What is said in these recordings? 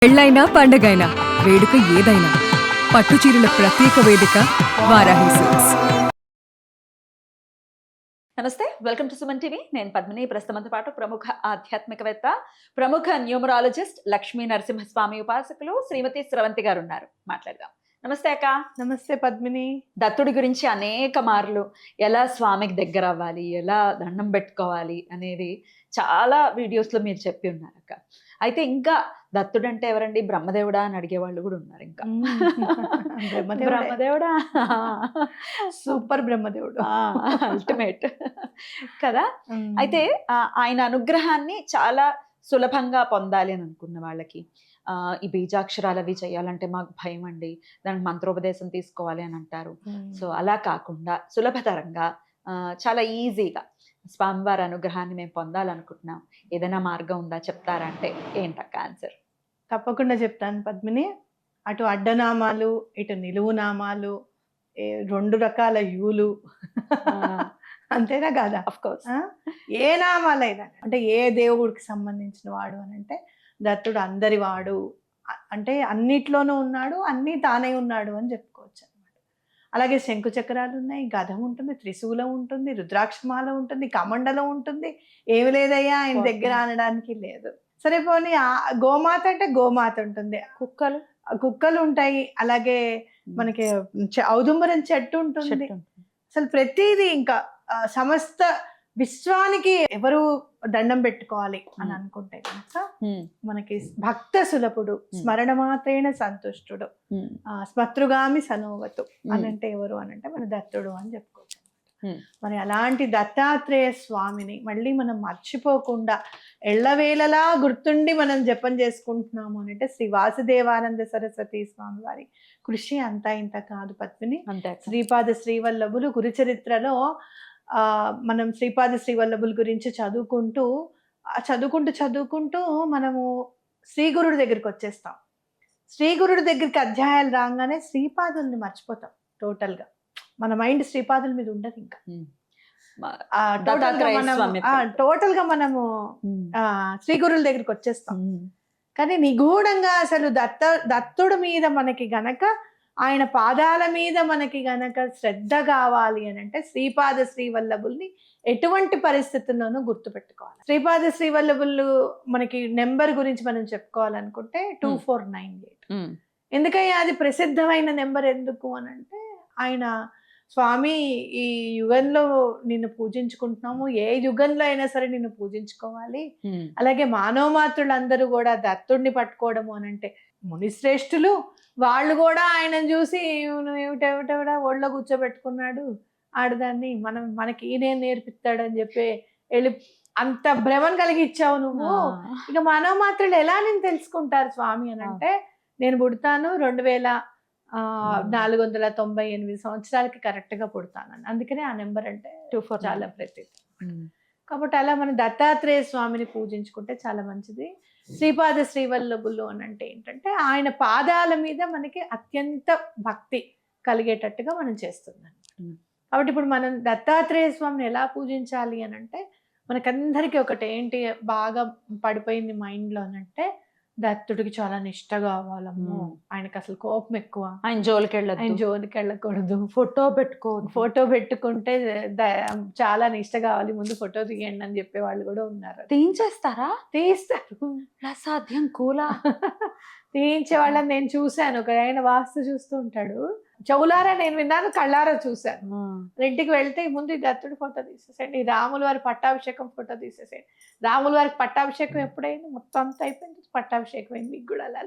పెళ్ళైనా పండగైనా వేడుక ఏదైనా పట్టు చీరల ప్రత్యేక వేదిక వారాహి సిల్క్స్. నమస్తే, వెల్కమ్ టు సుమన్ టీవీ. నేను పద్మిని. ప్రస్తుతంతో పాటు ప్రముఖ ఆధ్యాత్మికవేత్త, ప్రముఖ న్యూమరాలజిస్ట్ లక్ష్మీ నరసింహస్వామి ఉపాసకులు శ్రీమతి స్రవంతి గారు ఉన్నారు. మాట్లాడదాం. నమస్తే అక్క. నమస్తే పద్మిని. దత్తుడి గురించి అనేక మార్లు ఎలా స్వామికి దగ్గర అవ్వాలి, ఎలా దండం పెట్టుకోవాలి అనేది చాలా వీడియోస్లో మీరు చెప్పి ఉన్నారు అక్క. అయితే ఇంకా దత్తుడు అంటే ఎవరండి, బ్రహ్మదేవుడా అని అడిగే వాళ్ళు కూడా ఉన్నారు. ఇంకా బ్రహ్మదేవుడా, సూపర్ బ్రహ్మదేవుడు, అల్టిమేట్ కదా. అయితే ఆయన అనుగ్రహాన్ని చాలా సులభంగా పొందాలి అని అనుకున్న వాళ్ళకి ఈ బీజాక్షరాలు అవి చేయాలంటే మాకు భయం అండి, దానికి మంత్రోపదేశం తీసుకోవాలి అని అంటారు. సో అలా కాకుండా సులభతరంగా చాలా ఈజీగా స్వామివారి అనుగ్రహాన్ని మేము పొందాలనుకుంటున్నాం, ఏదైనా మార్గం ఉందా చెప్తారా అంటే ఏంటక్క ఆన్సర్? తప్పకుండా చెప్తాను పద్మిని. అటు అడ్డనామాలు, ఇటు నిలువు నామాలు, రెండు రకాల యూలు, అంతేనా కాదా? Of course. ఏ నామాలైనా అంటే ఏ దేవుడికి సంబంధించిన వాడు అని అంటే దత్తుడు అందరి వాడు, అంటే అన్నిట్లోనూ ఉన్నాడు, అన్నీ తానే ఉన్నాడు అని చెప్పుకోవచ్చు అనమాట. అలాగే శంకు చక్రాలు ఉన్నాయి, గదం ఉంటుంది, త్రిశూలం ఉంటుంది, రుద్రాక్షమాల ఉంటుంది, కమండలం ఉంటుంది. ఏమి లేదయ్యా ఆయన దగ్గర అనడానికి లేదు. సరే పోనీ గోమాత అంటే గోమాత ఉంటుంది, కుక్కలు ఉంటాయి, అలాగే మనకి ఔదుంబరం చెట్టు ఉంటుంది. అసలు ప్రతిదీ ఇంకా సమస్త విశ్వానికి ఎవరు దండం పెట్టుకోవాలి అని అనుకుంటే కనుక మనకి భక్త సులభుడు, స్మరణ మాత్రేణ సంతుష్టుడు, స్మతృగామి సనోవతు అని అంటే ఎవరు అని అంటే మన దత్తుడు అని చెప్పుకోవచ్చు. మరి అలాంటి దత్తాత్రేయ స్వామిని మళ్ళీ మనం మర్చిపోకుండా ఎళ్ళవేళలా గుర్తుండి మనం జపం చేసుకుంటున్నాము అని అంటే శ్రీ వాసుదేవానంద సరస్వతి స్వామి వారి కృషి అంతా ఇంత కాదు పద్మిని. శ్రీపాద శ్రీవల్లభులు గురుచరిత్రలో మనం శ్రీపాద శ్రీవల్లభుల గురించి చదువుకుంటూ మనము శ్రీగురుడి దగ్గరికి వచ్చేస్తాం. శ్రీగురుడి దగ్గరికి అధ్యాయాలు రాగానే శ్రీపాదుల్ని మర్చిపోతాం టోటల్గా. మన మైండ్ శ్రీపాదుల మీద ఉండదు ఇంకా. టోటల్ గా మనము శ్రీగురుల దగ్గరికి వచ్చేస్తాం. కానీ నిగూఢంగా అసలు దత్తుడి మీద మనకి గనక, ఆయన పాదాల మీద మనకి గనక శ్రద్ధ కావాలి అని అంటే శ్రీపాద శ్రీవల్లభుల్ని ఎటువంటి పరిస్థితుల్లోనూ గుర్తుపెట్టుకోవాలి. శ్రీపాద శ్రీవల్లభులు మనకి నెంబర్ గురించి మనం చెప్పుకోవాలనుకుంటే 2498. ఎందుకయ్యా అది ప్రసిద్ధమైన నెంబర్ ఎందుకు అని అంటే, ఆయన స్వామి ఈ యుగంలో నిన్ను పూజించుకుంటున్నాము, ఏ యుగంలో అయినా సరే నిన్ను పూజించుకోవాలి. అలాగే మానవ మాతృలందరూ కూడా దత్తుడిని పట్టుకోవడము అని అంటే మునిశ్రేష్ఠులు వాళ్ళు కూడా ఆయనను చూసి ఏమిటేమిటేమిటా ఒళ్ళో కూర్చోబెట్టుకున్నాడు ఆడదాన్ని, మనకి ఈయన నేర్పిస్తాడని చెప్పి వెళ్ళి అంత భ్రమను కలిగి ఇచ్చావు నువ్వు. ఇక మానవ మాత్రులు ఎలా నేను తెలుసుకుంటారు స్వామి అని అంటే, నేను పుడతాను 2498 సంవత్సరాలకి కరెక్ట్ గా పుడతానని. అందుకనే ఆ నెంబర్ అంటే 24 చాలా ప్రత్యేకత. కాబట్టి అలా మనం దత్తాత్రేయ స్వామిని పూజించుకుంటే చాలా మంచిది. శ్రీపాద శ్రీవల్లభులు అని అంటే ఏంటంటే ఆయన పాదాల మీద మనకి అత్యంత భక్తి కలిగేటట్టుగా మనం చేస్తున్నాం. కాబట్టి ఇప్పుడు మనం దత్తాత్రేయ స్వామిని ఎలా పూజించాలి అని అంటే, మనకందరికీ ఒకటి ఏంటి బాగా పడిపోయింది మైండ్లో అని అంటే, దత్తుడికి చాలా నిష్ట కావాలమ్మో, ఆయనకి అసలు కోపం ఎక్కువ, ఆయన జోలికి వెళ్ళకూడదు, ఫోటో పెట్టుకుంటే చాలా నిష్ట కావాలి, ముందు ఫోటో తీయండి అని చెప్పే వాళ్ళు కూడా ఉన్నారు. తీస్తారు, సాధ్యం కూలా తీయించే వాళ్ళని నేను చూశాను. ఒక ఆయన వాస్తు చూస్తూ ఉంటాడు, చెవులారా నేను విన్నాను, కళ్ళారా చూశాను. ఇంటికి వెళ్తే ముందు ఈ దత్తుడి ఫోటో తీసేసేయండి, ఈ రాముల వారి పట్టాభిషేకం ఫోటో తీసేసేయండి. రాముల వారికి పట్టాభిషేకం ఎప్పుడైంది, మొత్తం అంతా అయిపోయింది, పట్టాభిషేకం అయింది, మీకు కూడా అలా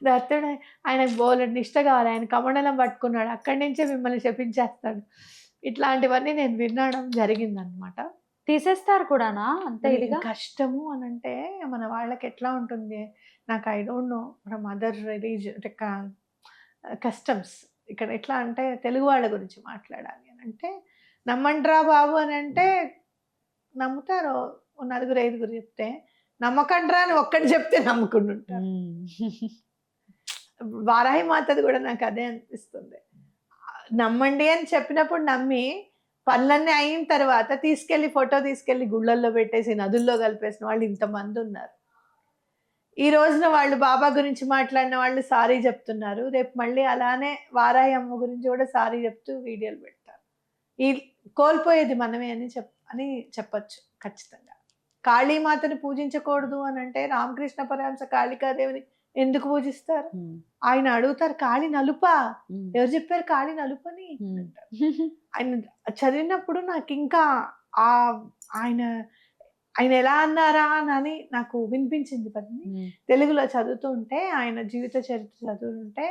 దత్తుడు ఆయనకు బోలెడు నిష్ట కావాలి, ఆయన కమండలం పట్టుకున్నాడు, అక్కడి నుంచే మిమ్మల్ని శపించేస్తాడు. ఇట్లాంటివన్నీ నేను వినడం జరిగిందనమాట. తీసేస్తారు కూడానా అంతే ఇదిగా? కష్టము అని అంటే మన వాళ్ళకి ఎట్లా ఉంటుంది, నాకు I don't know from other religion అంటే కస్టమ్స్. ఇక్కడ ఎట్లా అంటే తెలుగు వాళ్ళ గురించి మాట్లాడాలి అని అంటే, నమ్మంట్రా బాబు అని అంటే నమ్ముతారు, 4-5 చెప్తే. నమ్మకండ్రా అని ఒక్కటి చెప్తే నమ్ముకుంటుంటారు. వారాహి మాతది కూడా నాకు అదే అనిపిస్తుంది. నమ్మండి అని చెప్పినప్పుడు నమ్మి పనులన్నీ అయిన తర్వాత ఫోటో తీసుకెళ్ళి గుళ్ళల్లో పెట్టేసి నదుల్లో కలిపేసిన వాళ్ళు ఇంతమంది ఉన్నారు. ఈ రోజున వాళ్ళు బాబా గురించి మాట్లాడిన వాళ్ళు సారీ చెప్తున్నారు, రేపు మళ్ళీ అలానే వారాయి అమ్మ గురించి కూడా సారీ చెప్తూ వీడియోలు పెడతారు. ఈ కోల్పోయేది మనమే అని చెప్పొచ్చు ఖచ్చితంగా. కాళీమాతని పూజించకూడదు అని అంటే రామకృష్ణ పరమహంస కాళికాదేవిని ఎందుకు పూజిస్తారు? ఆయన అడుగుతారు, కాళీ నలుపా? ఎవరు చెప్పారు కాళీ నలుపని అంటారు. ఆయన చదివినప్పుడు నాకు ఇంకా ఆయన ఆయన ఎలా అన్నారా అని నాకు వినిపించింది పద్మిని. తెలుగులో చదువుతుంటే ఆయన జీవిత చరిత్ర చదువుతుంటే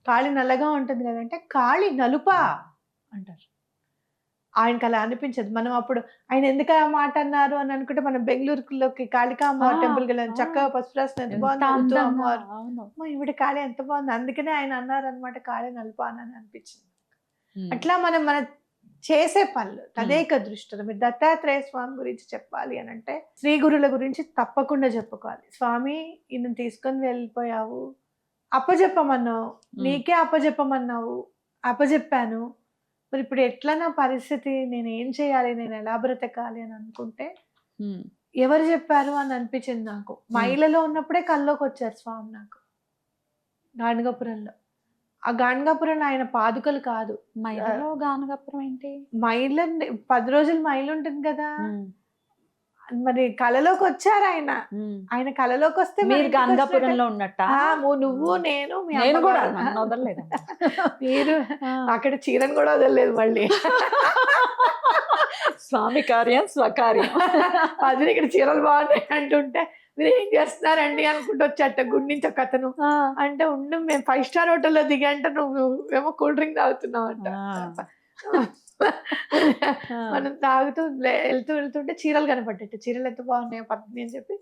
కాళీ నల్లగా ఉంటుంది కదంటే కాళీ నలుపా అంటారు. ఆయనకు అలా అనిపించదు. మనం అప్పుడు ఆయన ఎందుకు ఆ మాట అన్నారు అని అనుకుంటే మనం బెంగళూరులోకి కాళికామ్మ టెంపుల్కి వెళ్ళాం, చక్కగా పసుపు రాసిన ఎంత బాగుంది అమ్మవారు, ఈవిడ కాళీ ఎంత బాగుంది, అందుకనే ఆయన అన్నారు అనమాట కాళీ నలుపా అని అనిపించింది. అట్లా మన చేసే పనులు తదేక దృష్టిలో. మీరు దత్తాత్రేయ స్వామి గురించి చెప్పాలి అని అంటే శ్రీ గురుల గురించి తప్పకుండా చెప్పుకోవాలి. స్వామి ఈయన తీసుకొని వెళ్ళిపోయావు, అప్పచెప్పమన్నావు, నీకే అప్పచెప్పమన్నావు, అప్పచెప్పాను, మరి ఇప్పుడు ఎట్లా నా పరిస్థితి, నేను ఏం చేయాలి, నేను ఎలా బ్రతకాలి అని అనుకుంటే ఎవరు చెప్పారు అని అనిపించింది నాకు. మైలలో ఉన్నప్పుడే కల్లోకి వచ్చారు స్వామి నాకు గాణగాపురంలో. ఆ గాణగాపురంలో ఆయన పాదుకలు కాదు, మైలలో గానగాపురం ఏంటి? మైలు 10 రోజులు మైలు ఉంటుంది కదా, మరి కళలోకి వచ్చారు ఆయన. ఆయన కళలోకి వస్తే మీరు గానగాపురంలో ఉన్నట్ట? నువ్వు నేను కూడా వదలలేదు. మీరు అక్కడ చీరను కూడా వదలలేదు మళ్ళీ. స్వామి కార్యం స్వకార్యం. అది ఇక్కడ చీరలు బాగున్నాయి అంటుంటే మీరు ఏం చేస్తున్నారండి అనుకుంటూ వచ్చాట గుడి నుంచి ఒక అతను. అంటే ఉండు మేము 5 స్టార్ హోటల్లో దిగా అంటే నువ్వు ఏమో కూల్ డ్రింక్ తాగుతున్నావు అంట. మనం తాగుతూ వెళ్తుంటే చీరలు కనపడ్డట్టు, చీరలు ఎంత బాగున్నాయో పద్మిని అని చెప్పి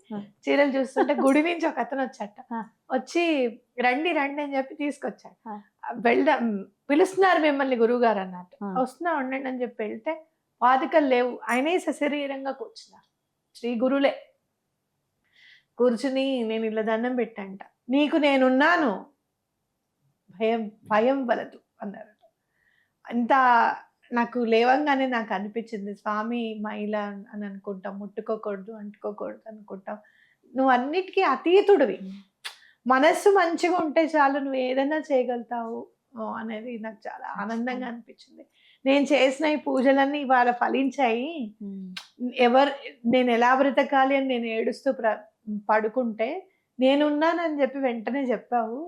చీరలు చూస్తుంటే గుడి నుంచి ఒక అతను వచ్చాట. వచ్చి రండి రండి అని చెప్పి తీసుకొచ్చాడు. పిలుస్తున్నారు మిమ్మల్ని గురువు గారు అన్నట్టు. వస్తున్నా ఉండండి అని చెప్పి వెళ్తే పాదుకలు లేవు, ఆయనే సశరీరంగా కూర్చున్నారు. శ్రీ గురులే కూర్చుని నేను ఇలా దండం పెట్టంట, నీకు నేనున్నాను, భయం వలదు అన్నారు. అంత నాకు లేవంగానే నాకు అనిపించింది, స్వామి మైల అని అనుకుంటాం, ముట్టుకోకూడదు అంటుకోకూడదు అనుకుంటాం, నువ్వు అన్నిటికీ అతీతుడివి, మనస్సు మంచిగా ఉంటే చాలు నువ్వు ఏదైనా చేయగలుగుతావు అనేది నాకు చాలా ఆనందంగా అనిపించింది. నేను చేసిన ఈ పూజలన్నీ ఇవాళ ఫలించాయి. నేను ఎలా బ్రతకాలి అని నేను ఏడుస్తూ పడుకుంటే నేనున్నానని చెప్పి వెంటనే చెప్పావు.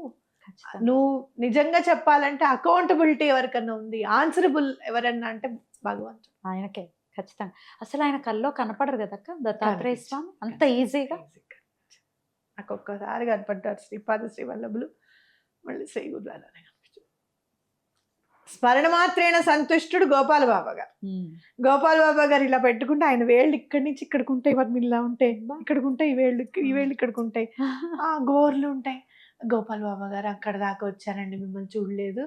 నువ్వు నిజంగా చెప్పాలంటే అకౌంటబిలిటీ ఎవరికన్నా ఉంది, ఆన్సరబుల్ ఎవరన్నా అంటే భగవంతుడు, ఆయనకే ఖచ్చితంగా. అసలు ఆయన కల్లో కనపడరు కదక్క దత్తాత్రేయ స్వామి అంత ఈజీగా. నాకు ఒక్కసారి కనపడ్డారు శ్రీపాద శ్రీవల్లభులు, మళ్ళీ శ్రీ గురులాలనే స్మరణ మాత్రేణ సంతుష్టుడు గోపాల బాబా గారు. గోపాల బాబా గారు ఇలా పెట్టుకుంటే ఆయన వేళ్ళు ఇక్కడి నుంచి ఇక్కడికి ఉంటాయి, వాటిని ఇలా ఉంటాయి, ఇక్కడికి ఉంటాయి, ఈ వేళ్ళు ఇక్కడికి ఉంటాయి, గోర్లు ఉంటాయి. గోపాల బాబా గారు అక్కడ దాకా వచ్చారండి, మిమ్మల్ని చూడలేదు,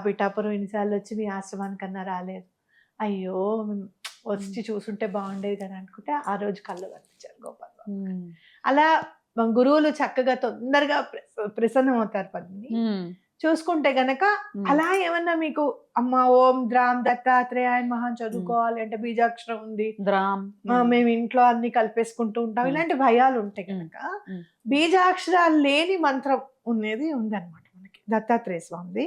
పిఠాపురం ఎన్నిసార్లు వచ్చి మీ ఆశ్రమానికన్నా రాలేదు, అయ్యో వచ్చి చూసుంటే బాగుండేది కదా అనుకుంటే ఆ రోజు కళ్ళు కనిపించారు గోపాల బాబా. అలా గురువులు చక్కగా తొందరగా ప్రసన్నం అవుతారు పద్మిని. చూసుకుంటే గనక అలా ఏమన్నా మీకు అమ్మ ఓం ద్రామ్ దత్తాత్రేయ మహాన్ చదువుకోవాలి అంటే బీజాక్షరం ఉంది, మేము ఇంట్లో అన్ని కలిపేసుకుంటూ ఉంటాం, ఇలాంటి భయాలు ఉంటాయి కనుక బీజాక్షరాలు లేని మంత్రం ఉన్నది ఉందన్నమాట మనకి దత్తాత్రేయ స్వామిది.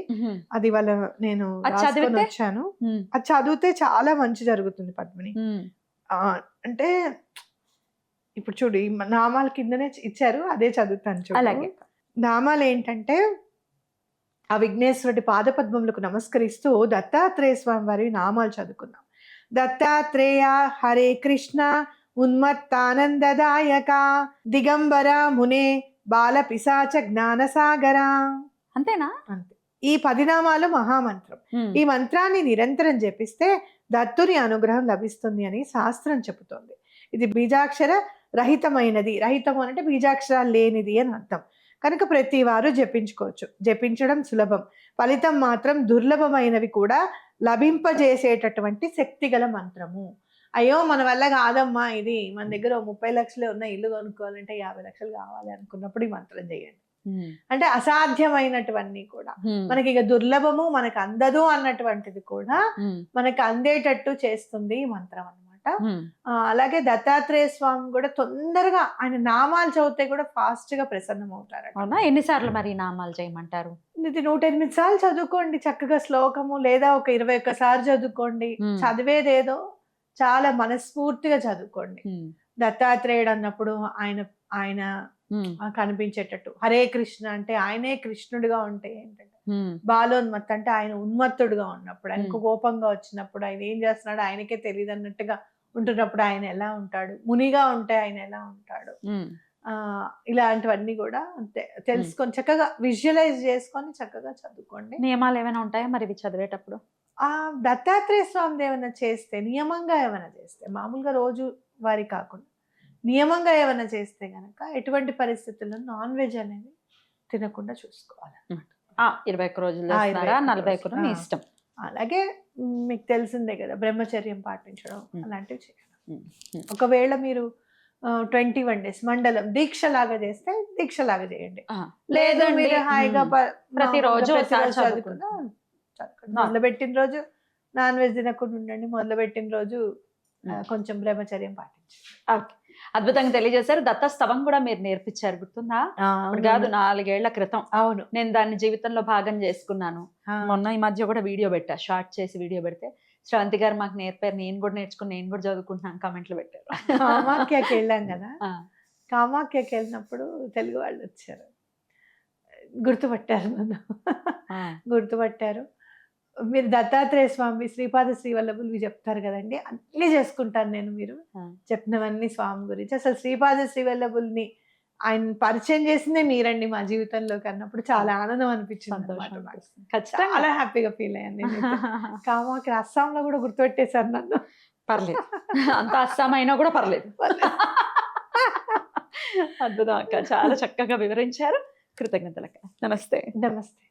అది వాళ్ళ నేను రాసుకొని వచ్చాను, అది చదివితే చాలా మంచి జరుగుతుంది పద్మిని. అంటే ఇప్పుడు చూడు ఈ నామాల కిందనే ఇచ్చారు, అదే చదువుతాను చూడు. నామాలు ఏంటంటే ఆ విఘ్నేశ్వరుడి పాదపద్మములకు నమస్కరిస్తూ దత్తాత్రేయ స్వామి వారి నామాలు చదువుకున్నాం. దత్తాత్రేయ హరే కృష్ణ ఉన్మత్తానందదాయక దిగంబర మునే బాల పిశాచ జ్ఞానసాగర. అంతేనా? అంతే. ఈ 10 నామాలు మహామంత్రం. ఈ మంత్రాన్ని నిరంతరం జపిస్తే దత్తుని అనుగ్రహం లభిస్తుంది అని శాస్త్రం చెబుతోంది. ఇది బీజాక్షర రహితమైనది, రహితము అంటే బీజాక్షరాలు లేనిది అని అర్థం. కనుక ప్రతి వారు జపించుకోవచ్చు. జపించడం సులభం, ఫలితం మాత్రం దుర్లభమైనవి కూడా లభింపజేసేటటువంటి శక్తి గల మంత్రము. అయ్యో మన వల్ల కాదమ్మా ఇది, మన దగ్గర 30 లక్షలు ఉన్న ఇల్లు కొనుక్కోవాలంటే 50 లక్షలు కావాలి అనుకున్నప్పుడు ఈ మంత్రం చేయండి. అంటే అసాధ్యమైనటువన్నీ కూడా మనకి ఇక దుర్లభము, మనకు అందదు అన్నటువంటిది కూడా మనకు అందేటట్టు చేస్తుంది ఈ మంత్రం అన్నమాట. అలాగే దత్తాత్రేయ స్వామి కూడా తొందరగా ఆయన నామాలు చదివితే కూడా ఫాస్ట్ గా ప్రసన్నం అవుతారు. అవునా? ఎన్నిసార్లు మరి ఈ నామాలు చేయమంటారు? ఇది 108 సార్లు చదువుకోండి చక్కగా శ్లోకము, లేదా ఒక 21 సార్లు చదువుకోండి. చదివేదేదో చాలా మనస్ఫూర్తిగా చదువుకోండి. దత్తాత్రేయుడు అన్నప్పుడు ఆయన ఆయన కనిపించేటట్టు, హరే కృష్ణ అంటే ఆయనే కృష్ణుడిగా ఉంటే ఏంటంటే, బాలోన్మత్ అంటే ఆయన ఉన్మత్తుడుగా ఉన్నప్పుడు, ఆయనకు కోపంగా వచ్చినప్పుడు ఆయన ఏం చేస్తున్నాడు ఆయనకే తెలియదు అన్నట్టుగా ఉంటున్నప్పుడు ఆయన ఎలా ఉంటాడు, మునిగా ఉంటే ఆయన ఎలా ఉంటాడు, ఇలాంటివన్నీ కూడా అంతే తెలుసుకొని చక్కగా విజువలైజ్ చేసుకొని చక్కగా చదువుకోండి. నియమాలు ఏమైనా ఉంటాయా మరి ఇవి చదివేటప్పుడు? దత్తాత్రేయ స్వామి ఏమైనా చేస్తే, నియమంగా ఏమైనా చేస్తే, మామూలుగా రోజు వారి కాకుండా నియమంగా ఏమైనా చేస్తే గనక ఎటువంటి పరిస్థితుల్లో నాన్ వెజ్ అనేది తినకుండా చూసుకోవాలి. 21 రోజులు చేస్తున్నారా? 41 మీ ఇష్టం. అలాగే మీకు తెలిసిందే కదా బ్రహ్మచర్యం పాటించడం అలాంటివి చేయాలి. ఒకవేళ మీరు 21 days మండలం దీక్షలాగా చేస్తే దీక్షలాగా చేయండి. లేదు మీరు హాయిగా ప్రతిరోజు చదువుకున్నా మొదలుపెట్టిన రోజు నాన్ వెజ్ తినకుండా ఉండండి, మొదలుపెట్టిన రోజు కొంచెం బ్రహ్మచర్యం పాటించండి. అద్భుతంగా తెలియజేశారు. దత్తస్తవం కూడా మీరు నేర్పించారు, గుర్తుందా? కాదు, 4 ఏళ్ల క్రితం. అవును, నేను దాన్ని జీవితంలో భాగం చేసుకున్నాను. మొన్న ఈ మధ్య కూడా వీడియో పెట్టా, షార్ట్ చేసి వీడియో పెడితే శ్రవంతి గారు మాకు నేర్పారు, నేను కూడా నేర్చుకుని నేను కూడా చదువుకుంటున్నాను కామెంట్లు పెట్టారు. కామాఖ్యకి వెళ్ళాం కదా, కామాఖ్యకి వెళ్ళినప్పుడు తెలుగు వాళ్ళు వచ్చారు, గుర్తుపట్టారు నన్ను. గుర్తుపట్టారు. మీరు దత్తాత్రేయ స్వామి, శ్రీపాద శ్రీవల్లభులు చెప్తారు కదండి, అన్నీ చేసుకుంటాను నేను మీరు చెప్పినవన్నీ స్వామి గురించి. అసలు శ్రీపాద శ్రీవల్లభుల్ని ఆయన పరిచయం చేసిందే మీరండి మా జీవితంలోకి అన్నప్పుడు చాలా ఆనందం అనిపించింది. చాలా హ్యాపీగా ఫీల్ అయ్యాను నేను. కామాఖ్య అస్సాంలో కూడా గుర్తుపెట్టేశారు నన్ను. పర్లేదు, అంత అస్సాం అయినా కూడా పర్లేదు. అద్భుతం అక్క, చాలా చక్కగా వివరించారు. కృతజ్ఞతలు అక్క. నమస్తే. నమస్తే.